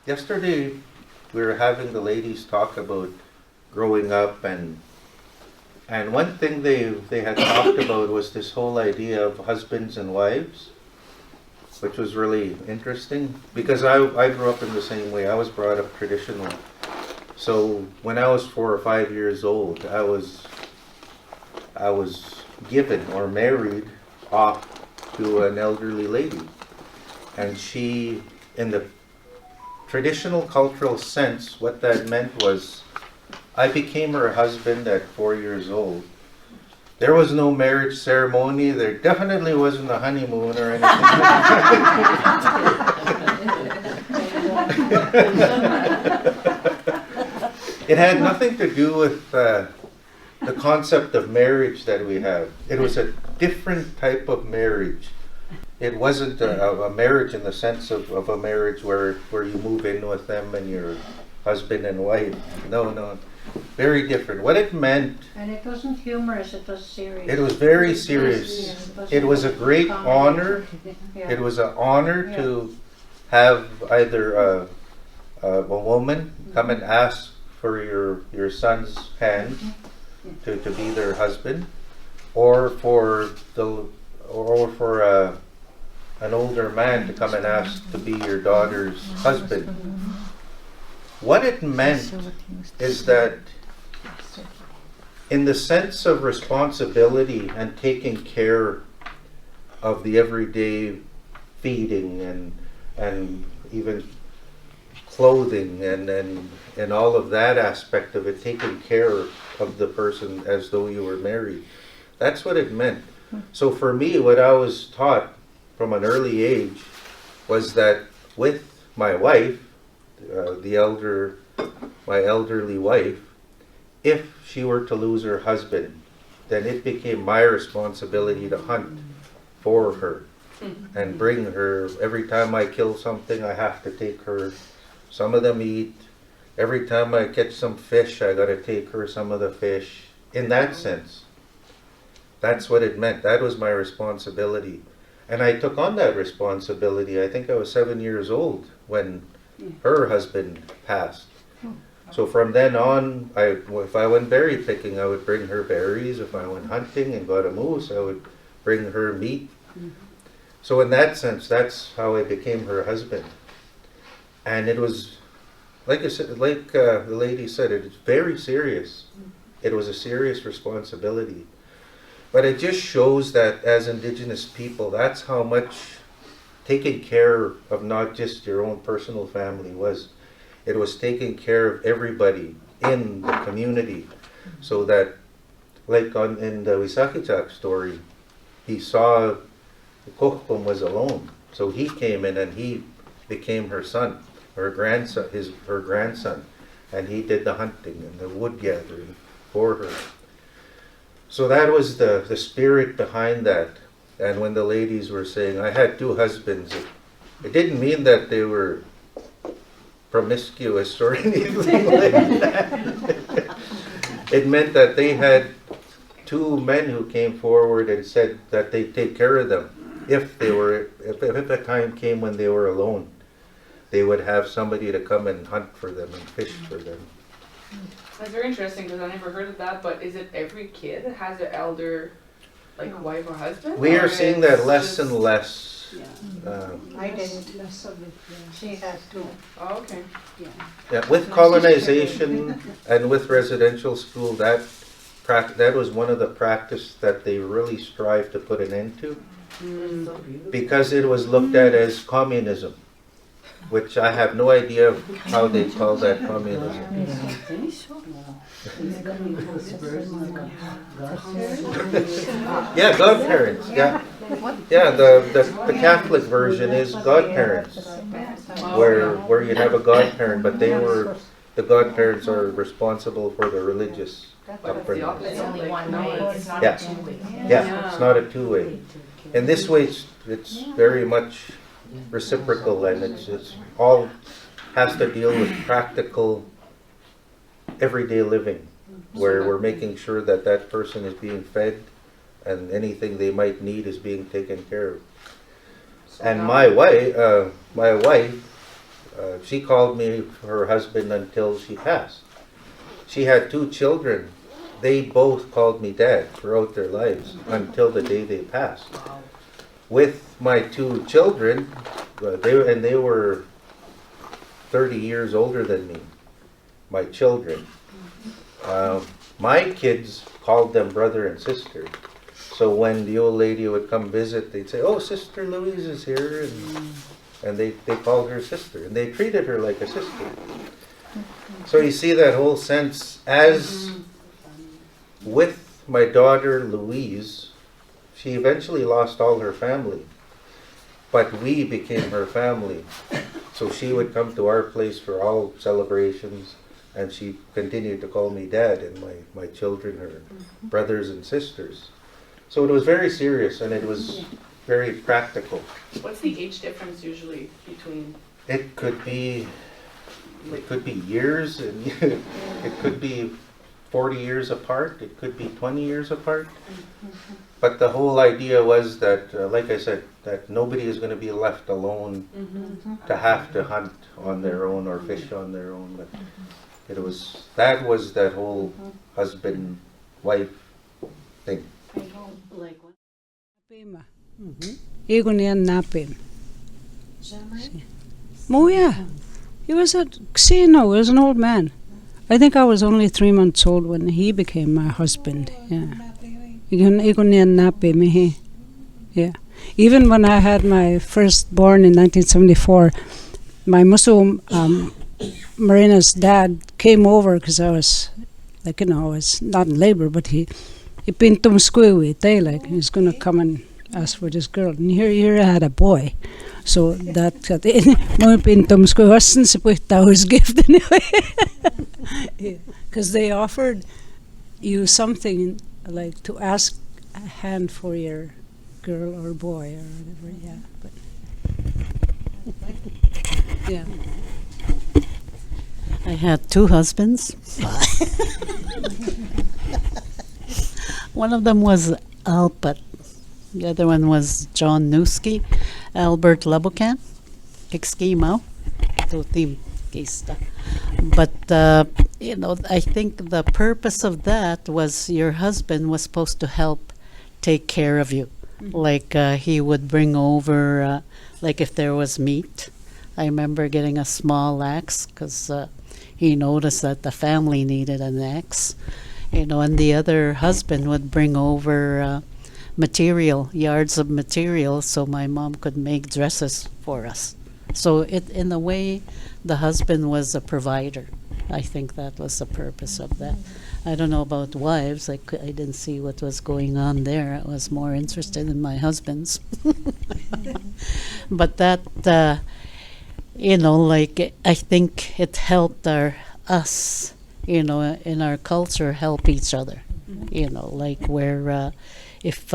Yesterday, we were having the ladies talk about growing up, and one thing they had talked about was this whole idea of husbands and wives, which was really interesting because I grew up in the same way. I was brought up traditional. So when I was 4 or 5 years old, I was given or married off to an elderly lady, and she, in the traditional cultural sense, what that meant was I became her husband at 4 years old. There was no marriage ceremony. There definitely wasn't a honeymoon or anything. It had nothing to do with the concept of marriage that we have. It was a different type of marriage. It wasn't a marriage in the sense of a marriage where you move in with them and you're husband and wife. No, no. Very different. What it meant, And it wasn't humorous, it was serious. it was very serious. It was a great honor. Yeah. It was an honor to have either a woman come and ask for your son's hand to be their husband, or for an older man to come and ask to be your daughter's husband. What it meant is that in the sense of responsibility and taking care of the everyday feeding and even clothing and all of that aspect of it, taking care of the person as though you were married. That's what it meant. So for me, what I was taught from an early age was that with my wife, my elderly wife, if she were to lose her husband, then it became my responsibility to hunt for her and bring her. Every time I kill something, I have to take her some of the meat. Every time I catch some fish, I got to take her some of the fish. In that sense, that's what it meant. That was my responsibility. And I took on that responsibility. I think I was 7 years old when her husband passed. So from then on, if I went berry picking, I would bring her berries. If I went hunting and got a moose, I would bring her meat. So in that sense, that's how I became her husband. And it was, like I said, like the lady said, it's very serious. It was a serious responsibility. But it just shows that as Indigenous people, that's how much taking care of not just your own personal family was. It was taking care of everybody in the community, so that, like in the Wisakichak story, he saw the Kokpum was alone, so he came in and he became her son, her grandson, her grandson, and he did the hunting and the wood gathering for her. So that was the spirit behind that. And when the ladies were saying, I had 2 husbands, it didn't mean that they were promiscuous or anything like that. It meant that they had 2 men who came forward and said that they'd take care of them. If the time came when they were alone, they would have somebody to come and hunt for them and fish for them. That's very interesting because I never heard of that, but is it every kid has an elder, like wife or husband? We or are seeing that it's less just- and less. I didn't. Less of it, She had to. Oh, okay. Yeah, with colonization and with residential school, that was one of the practice that they really strive to put an end to, because it was looked at as communism, which I have no idea how they call that communism. Yeah, godparents. Yeah, yeah. The Catholic version is godparents, where you have a godparent, but the godparents are responsible for the religious But it's the upbringing. opposite. It's only like, one no, way, it's- it's not Yeah. a two-way. Yeah, it's not a two-way. In this way, it's very much reciprocal, and it's all has to deal with practical, everyday living, where we're making sure that that person is being fed, and anything they might need is being taken care of. And my wife, she called me her husband until she passed. She had 2 children. They both called me dad throughout their lives until the day they passed. Wow. With my 2 children, they were 30 years older than me, my children. My kids called them brother and sister. So when the old lady would come visit, they'd say, "Oh, Sister Louise is here," and they called her sister, and they treated her like a sister. So you see that whole sense. As with my daughter Louise, she eventually lost all her family, but we became her family. So she would come to our place for all celebrations, and she continued to call me dad, and my children her brothers and sisters. So it was very serious, and it was very practical. What's the age difference usually between? It could be years, and it could be 40 years apart, it could be 20 years apart. But the whole idea was that, like I said, that nobody is going to be left alone to have to hunt on their own or fish on their own. But that was that whole husband-wife thing. Like what? Pima. Egon Jan Napim. Is that right? Oh yeah. He was a he was an old man. I think I was only 3 months old when he became my husband. Yeah. Egon Jan Napim. Yeah. Even when I had my firstborn in 1974, my Muslim Marina's dad came over because I was I was not in labor, but he pintum squewy day, like he was gonna come and ask for this girl. And here I had a boy. So that mo pintum squewy wasn't supposed to his gift anyway. Because they offered you something like to ask a hand for your girl or boy or whatever, yeah. But yeah. I had 2 husbands. One of them was Alpert. The other one was John Newski, Albert Labucan, Kikskimau, Totim Kista. But, I think the purpose of that was your husband was supposed to help take care of you. Like he would bring over, like if there was meat. I remember getting a small axe because he noticed that the family needed an axe. And the other husband would bring over material, yards of material, so my mom could make dresses for us. So in a way, the husband was a provider. I think that was the purpose of that. I don't know about wives. I didn't see what was going on there. I was more interested in my husband's. But that, I think it helped us, in our culture, help each other. Like where if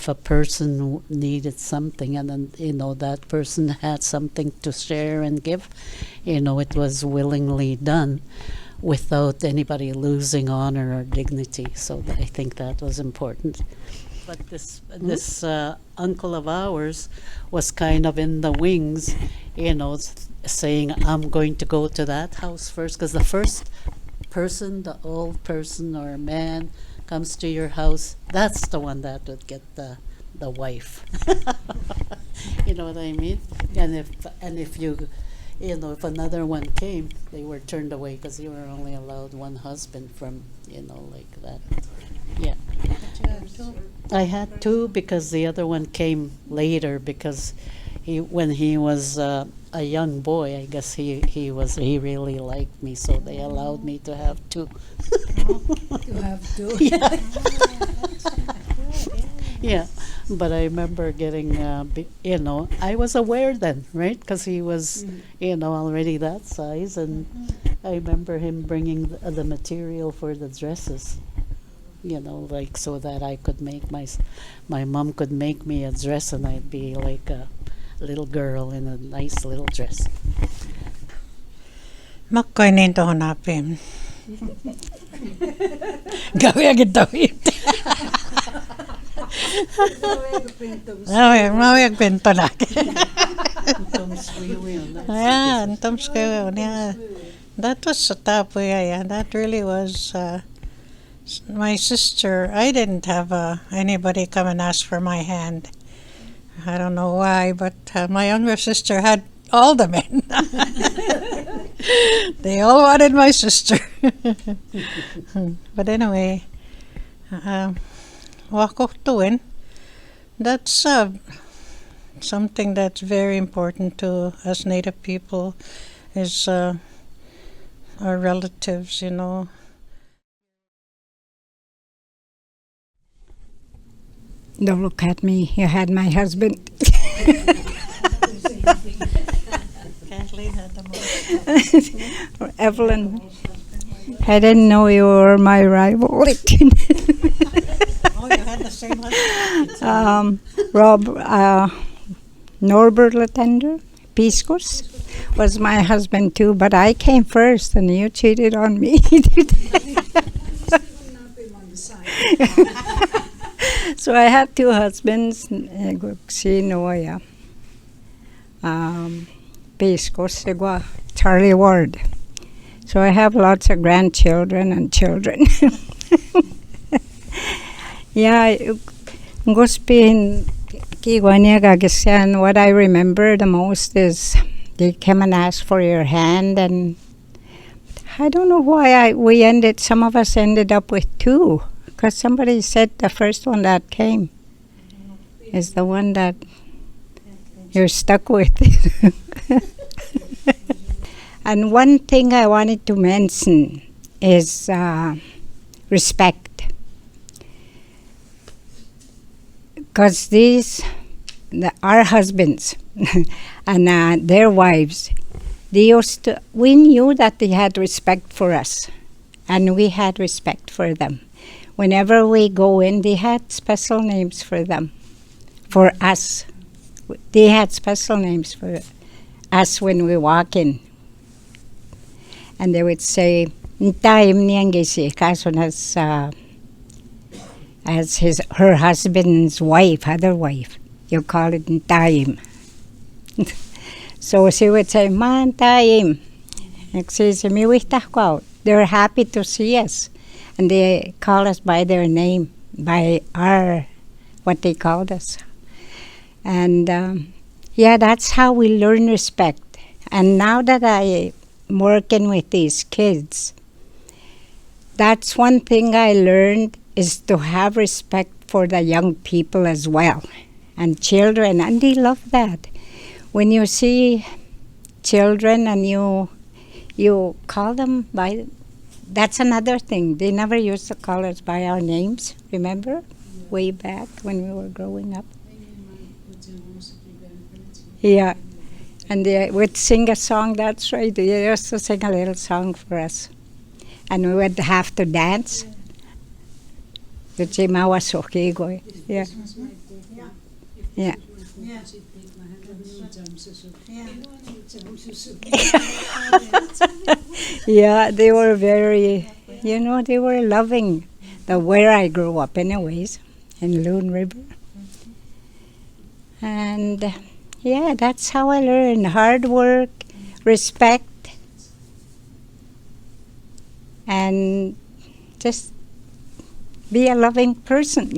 a person needed something and then, that person had something to share and give, it was willingly done without anybody losing honor or dignity. So I think that was important. But this uncle of ours was kind of in the wings, saying, I'm going to go to that house first, because the first person, the old person or man comes to your house, that's the one that would get the wife. You know what I mean? And if you if another one came, they were turned away because you were only allowed one husband from, like that. Yeah. I had 2 because the other one came later because when he was a young boy, I guess he really liked me, so they allowed me to have 2. You have to. Yeah. Yeah, but I remember getting, I was aware then, right? Because he was, already that size, and I remember him bringing the material for the dresses, like so that I could make my mom could make me a dress, and I'd be like a little girl in a nice little dress. Makkainen tuohon napeen. Gawin kita wit. Mau yang pinto lagi. Yeah, antam skayo, yeah. That was sa tapoy, yeah. That really was my sister. I didn't have anybody come and ask for my hand. I don't know why, but my younger sister had all the men. They all wanted my sister. But anyway, wakoktuin. That's something that's very important to us Native people is our relatives, you know. Don't look at me. You had my husband. Kathleen had the most. Evelyn. I didn't know you were my rival. Oh, you had the same husband? Rob Norbert Latender, Peace Corps, was my husband too, but I came first and you cheated on me. So I had two husbands, Noya, Peace Corps, Charlie Ward. So I have lots of grandchildren and children. Yeah, Guspin Kigwanya, what I remember the most is they came and asked for your hand, and I don't know why some of us ended up with two, because somebody said the first one that came is the one that you're stuck with. And one thing I wanted to mention is respect. Because our husbands and their wives, we knew that they had respect for us, and we had respect for them. Whenever we go in, they had special names for them, for us. They had special names for us when we walk in. And they would say, "Ntaim niyangisi," as her husband's wife, other wife, you call it Ntaim. So she would say, "Ma Ntaim." They're happy to see us, and they call us by their name, by what they called us. And that's how we learn respect. And now that I'm working with these kids, that's one thing I learned, is to have respect for the young people as well, and children, and they love that. When you see children and you call them by, that's another thing. They never used to call us by our names, remember? Way back when we were growing up. Yeah, and they would sing a song, that's right. They used to sing a little song for us. And we would have to dance. Yeah. Yeah. Yeah, they were very, they were loving where I grew up anyways, in Loon River. And that's how I learned. Hard work, respect, and just be a loving person.